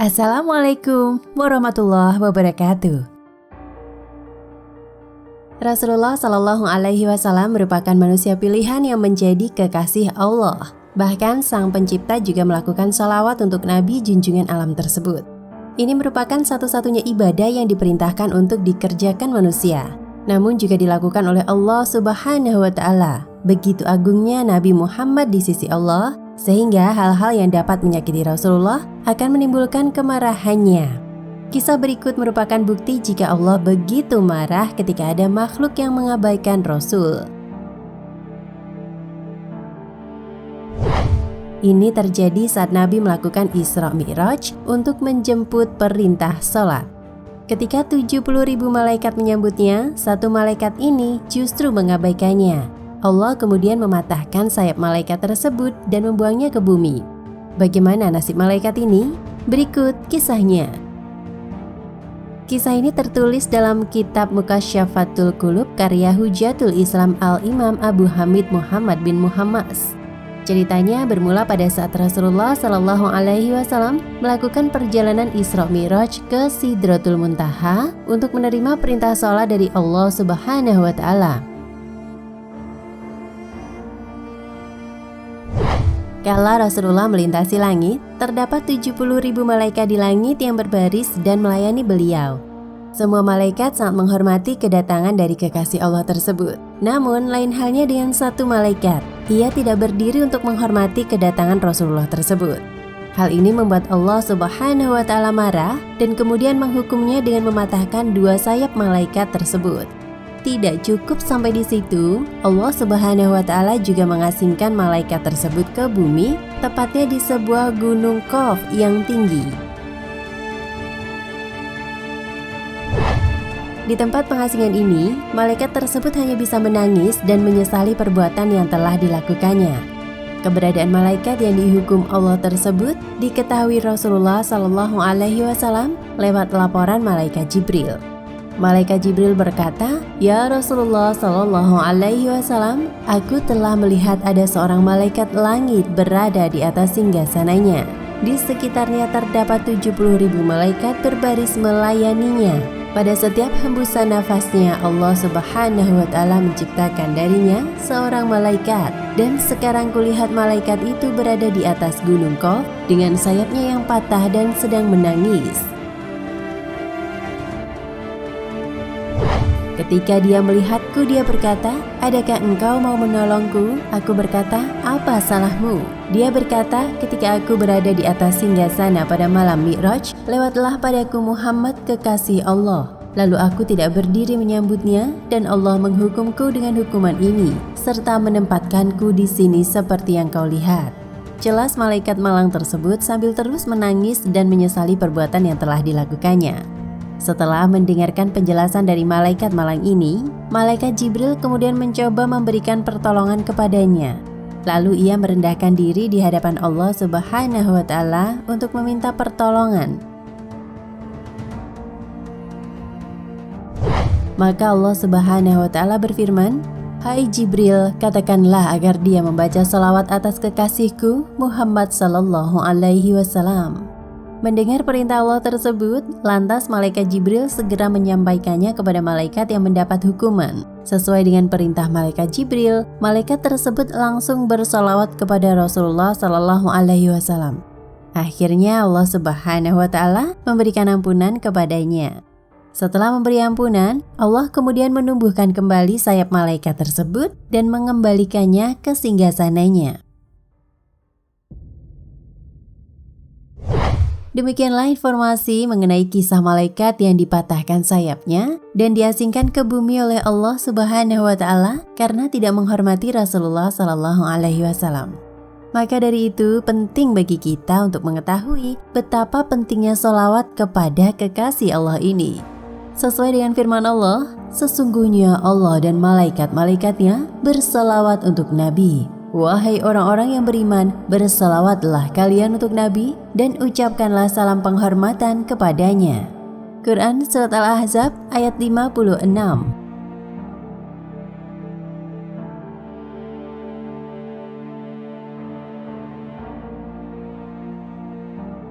Assalamualaikum warahmatullahi wabarakatuh. Rasulullah Shallallahu Alaihi Wasallam merupakan manusia pilihan yang menjadi kekasih Allah. Bahkan Sang Pencipta juga melakukan sholawat untuk Nabi junjungan alam tersebut. Ini merupakan satu-satunya ibadah yang diperintahkan untuk dikerjakan manusia, namun juga dilakukan oleh Allah Subhanahu wa Ta'ala. Begitu agungnya Nabi Muhammad di sisi Allah, sehingga hal-hal yang dapat menyakiti Rasulullah akan menimbulkan kemarahannya. Kisah berikut merupakan bukti jika Allah begitu marah ketika ada makhluk yang mengabaikan Rasul. Ini terjadi saat Nabi melakukan Isra Mi'raj untuk menjemput perintah sholat. Ketika 70.000 malaikat menyambutnya, satu malaikat ini justru mengabaikannya. Allah kemudian mematahkan sayap malaikat tersebut dan membuangnya ke bumi. Bagaimana nasib malaikat ini? Berikut kisahnya. Kisah ini tertulis dalam kitab Mukasyyafatul Qulub karya Hujatul Islam Al-Imam Abu Hamid Muhammad bin Muhammas. Ceritanya bermula pada saat Rasulullah Shallallahu Alaihi Wasallam melakukan perjalanan Isra Mi'raj ke Sidratul Muntaha untuk menerima perintah sholat dari Allah Subhanahu wa Ta'ala. Kala Rasulullah melintasi langit, terdapat 70.000 malaikat di langit yang berbaris dan melayani beliau. Semua malaikat sangat menghormati kedatangan dari kekasih Allah tersebut. Namun, lain halnya dengan satu malaikat. Ia tidak berdiri untuk menghormati kedatangan Rasulullah tersebut. Hal ini membuat Allah Subhanahu wa Ta'ala marah dan kemudian menghukumnya dengan mematahkan dua sayap malaikat tersebut. Tidak cukup sampai di situ, Allah Subhanahu wa Ta'ala juga mengasingkan malaikat tersebut ke bumi, tepatnya di sebuah gunung Qaf yang tinggi. Di tempat pengasingan ini, malaikat tersebut hanya bisa menangis dan menyesali perbuatan yang telah dilakukannya. Keberadaan malaikat yang dihukum Allah tersebut diketahui Rasulullah Shallallahu Alaihi Wasallam lewat laporan malaikat Jibril. Malaikat Jibril berkata, "Ya Rasulullah Shallallahu Alaihi Wasallam, aku telah melihat ada seorang malaikat langit berada di atas singgasananya. Di sekitarnya terdapat 70.000 malaikat berbaris melayaninya. Pada setiap hembusan nafasnya, Allah Subhanahu wa Ta'ala menciptakan darinya seorang malaikat. Dan sekarang kulihat malaikat itu berada di atas gunung Qaf dengan sayapnya yang patah dan sedang menangis. Ketika dia melihatku, dia berkata, 'Adakah engkau mau menolongku?' Aku berkata, 'Apa salahmu?' Dia berkata, 'Ketika aku berada di atas singgasana pada malam Mi'raj, lewatlah padaku Muhammad kekasih Allah. Lalu aku tidak berdiri menyambutnya dan Allah menghukumku dengan hukuman ini, serta menempatkanku di sini seperti yang kau lihat.' Jelas malaikat malang tersebut sambil terus menangis dan menyesali perbuatan yang telah dilakukannya. Setelah mendengarkan penjelasan dari malaikat malang ini, malaikat Jibril kemudian mencoba memberikan pertolongan kepadanya. Lalu ia merendahkan diri di hadapan Allah Subhanahu wa Ta'ala untuk meminta pertolongan. Maka Allah Subhanahu wa Ta'ala berfirman, "Hai Jibril, katakanlah agar dia membaca salawat atas kekasihku Muhammad Sallallahu Alaihi Wasallam." Mendengar perintah Allah tersebut, lantas malaikat Jibril segera menyampaikannya kepada malaikat yang mendapat hukuman. Sesuai dengan perintah malaikat Jibril, malaikat tersebut langsung bersolawat kepada Rasulullah Shallallahu Alaihi Wasallam. Akhirnya Allah Subhanahu wa Ta'ala memberikan ampunan kepadanya. Setelah memberi ampunan, Allah kemudian menumbuhkan kembali sayap malaikat tersebut dan mengembalikannya ke singgasananya. Demikianlah informasi mengenai kisah malaikat yang dipatahkan sayapnya dan diasingkan ke bumi oleh Allah Subhanahu wa Ta'ala karena tidak menghormati Rasulullah Sallallahu Alaihi Wasallam. Maka dari itu penting bagi kita untuk mengetahui betapa pentingnya sholawat kepada kekasih Allah ini. Sesuai dengan firman Allah, sesungguhnya Allah dan malaikat-malaikatnya bersalawat untuk Nabi. Wahai orang-orang yang beriman, bersalawatlah kalian untuk Nabi dan ucapkanlah salam penghormatan kepadanya. Quran Surat Al-Ahzab ayat 56.